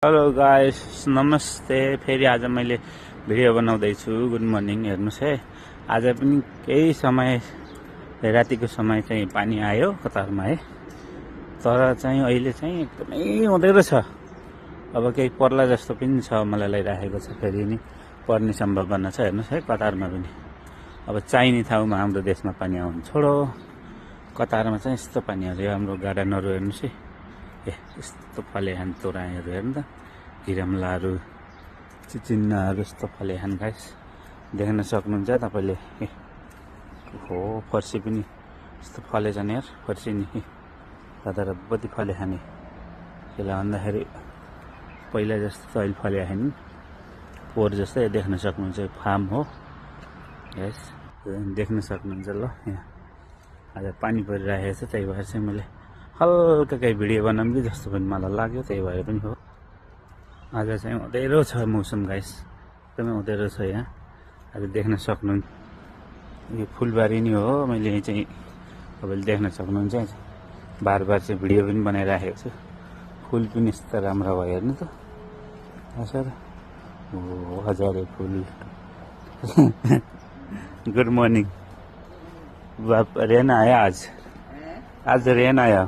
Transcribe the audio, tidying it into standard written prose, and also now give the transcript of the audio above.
Hello guys, नमस्ते। फेरि आज मैले भिडियो बनाउँदैछु। Good morning. हेर्नुहोस् है, आज पनि केही समय रातिको समय चाहिँ पानी आयो कतारमा है, तर चाहिँ अहिले चाहिँ एकदमै हुँदै रहेछ। अब केही पर्ला जस्तो पनि छ, मलाई लागिरहेको छ। फेरि नि पर्ने सम्भावना छ। हेर्नुहोस् है, कतारमा पनि अब चाहिने ठाउँमा हाम्रो देशमा पानी आउनु छोडो, कतारमा चाहिँ यस्तो पानी आयो। हाम्रो गार्डनहरू हेर्नुहोस् है, यस्तो फलेहान तोराईहरू हेर्नु त, हिरमलाहरू, चिचिन्नाहरू यस्तो फलेहान गाइस देख्न सक्नुहुन्छ तपाईँले। हो, फर्सी पनि यस्तो फलेछन् यार, फर्सी नि रबती फलेहाने। त्यसलाई भन्दाखेरि पहिला जस्तो त अहिले फले आएन, पोहोर जस्तै देख्न सक्नुहुन्छ। फार्म हो यस, देख्न सक्नुहुन्छ। ल, यहाँ आज पानी परिरहेको छ, त्यही भएर चाहिँ मैले हल्का केही भिडियो बनाऊँ कि जस्तो पनि मलाई लाग्यो, त्यही भएर पनि हो। आज चाहिँ अँध्यारो छ मौसम गाइस, एकदमै अँध्यारो छ। यहाँ आज देख्न सक्नुहुन्छ, यो फुलबारी नै हो। मैले यहाँ चाहिँ तपाईँले देख्न सक्नुहुन्छ, बार बार चाहिँ भिडियो पनि बनाइराखेको छु। फुल पनि यस्तो राम्रो भयो, हेर्नु त सर। हो, हजारे फुल। Good morning. रेन आया आज रेन आया।